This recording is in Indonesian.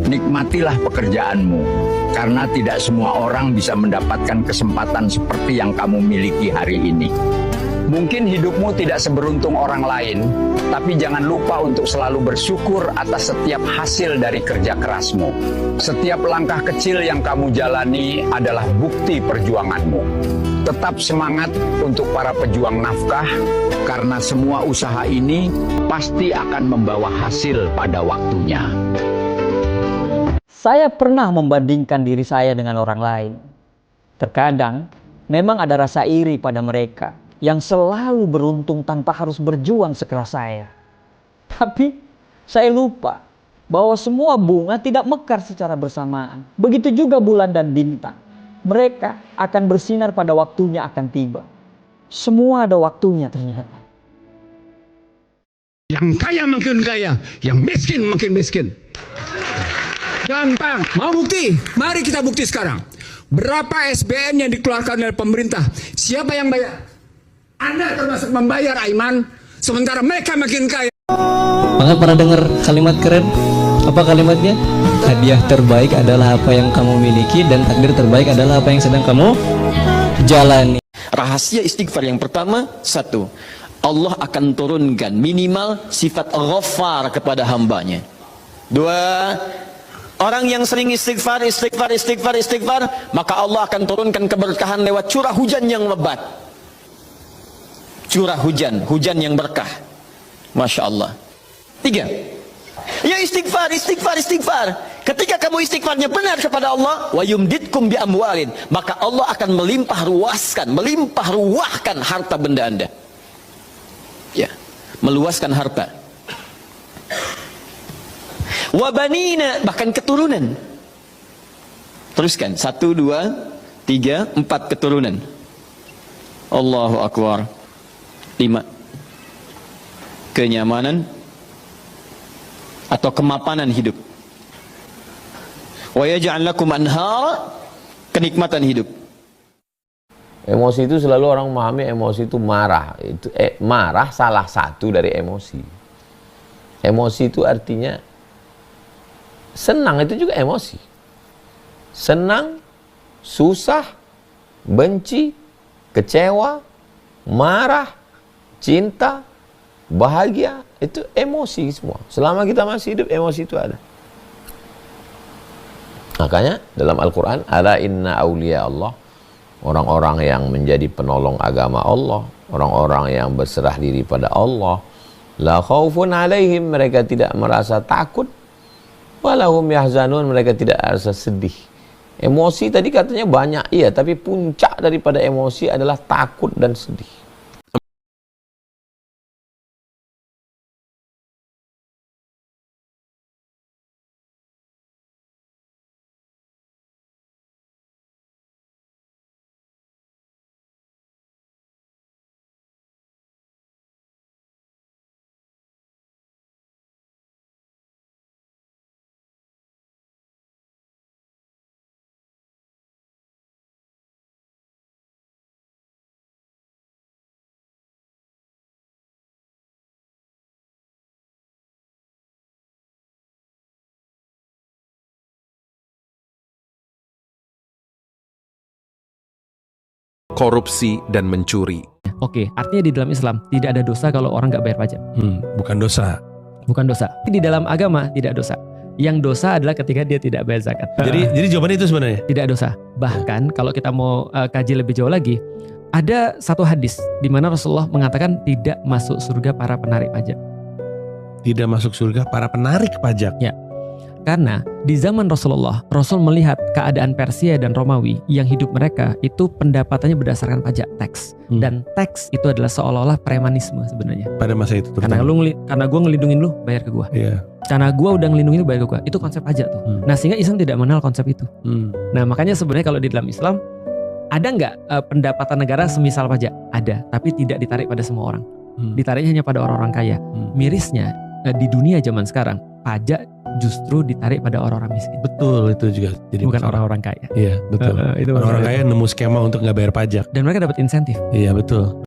Nikmatilah pekerjaanmu, karena tidak semua orang bisa mendapatkan kesempatan seperti yang kamu miliki hari ini. Mungkin hidupmu tidak seberuntung orang lain, tapi jangan lupa untuk selalu bersyukur atas setiap hasil dari kerja kerasmu. Setiap langkah kecil yang kamu jalani adalah bukti perjuanganmu. Tetap semangat untuk para pejuang nafkah, karena semua usaha ini pasti akan membawa hasil pada waktunya. Saya pernah membandingkan diri saya dengan orang lain. Terkadang memang ada rasa iri pada mereka yang selalu beruntung tanpa harus berjuang sekeras saya. Tapi saya lupa bahwa semua bunga tidak mekar secara bersamaan. Begitu juga bulan dan bintang. Mereka akan bersinar pada waktunya akan tiba. Semua ada waktunya ternyata. Yang kaya makin kaya, yang miskin makin miskin. Gampang. Mau bukti? Mari kita bukti sekarang. Berapa SBN yang dikeluarkan oleh pemerintah? Siapa yang bayar? Anda termasuk membayar, Aiman. Sementara mereka makin kaya. Maka pernah dengar kalimat keren? Apa kalimatnya? Hadiah terbaik adalah apa yang kamu miliki, dan takdir terbaik adalah apa yang sedang kamu jalani. Rahasia istighfar yang pertama, satu, Allah akan turunkan minimal sifat ghafar kepada hambanya. Dua, orang yang sering istighfar, maka Allah akan turunkan keberkahan lewat curah hujan yang lebat. Curah hujan, hujan yang berkah. Masya Allah. Tiga, ya istighfar. Ketika kamu istighfarnya benar kepada Allah, wa yumditkum bi amwalin, maka Allah akan melimpah ruahkan harta benda Anda. Ya, meluaskan harta. Wa banina, bahkan keturunan. Teruskan, 1, 2, 3, 4 keturunan. Allahu Akbar. 5, kenyamanan atau kemapanan hidup. Wa yaj'al lakum anhar, kenikmatan hidup. Emosi itu selalu orang memahami emosi itu marah. Marah salah satu dari emosi. Emosi itu artinya senang, itu juga emosi. Senang, susah, benci, kecewa, marah, cinta, bahagia, itu emosi semua. Selama kita masih hidup, emosi itu ada. Makanya dalam Al-Quran, ala inna awliya Allah, orang-orang yang menjadi penolong agama Allah, orang-orang yang berserah diri pada Allah, la khaufun alaihim, mereka tidak merasa takut, walahum yahzanun, mereka tidak merasa sedih. Emosi tadi katanya banyak, iya, tapi puncak daripada emosi adalah takut dan sedih. Korupsi dan mencuri. Oke, artinya di dalam Islam tidak ada dosa kalau orang nggak bayar pajak. Bukan dosa. Bukan dosa. Di dalam agama tidak dosa. Yang dosa adalah ketika dia tidak bayar zakat. Jadi jawabannya itu sebenarnya? Tidak dosa. Bahkan kalau kita mau kaji lebih jauh lagi, ada satu hadis di mana Rasulullah mengatakan tidak masuk surga para penarik pajak. Tidak masuk surga para penarik pajak. Ya. Karena di zaman Rasulullah, Rasul melihat keadaan Persia dan Romawi yang hidup mereka itu pendapatannya berdasarkan pajak, teks. Dan teks itu adalah seolah-olah premanisme sebenarnya. Pada masa itu Karena gue ngelindungin lu, bayar ke gue. Iya. Karena gue udah ngelindungin lu, bayar ke gue. Itu konsep pajak tuh. Nah sehingga Islam tidak mengenal konsep itu. Nah makanya sebenarnya kalau di dalam Islam, ada nggak pendapatan negara semisal pajak? Ada, tapi tidak ditarik pada semua orang. Ditariknya hanya pada orang-orang kaya. Mirisnya di dunia zaman sekarang, pajak justru ditarik pada orang-orang miskin. Betul, itu juga jadi bukan orang-orang kaya. Iya, betul. Itu orang-orang kaya nemu skema untuk nggak bayar pajak. Dan mereka dapat insentif. Iya, betul.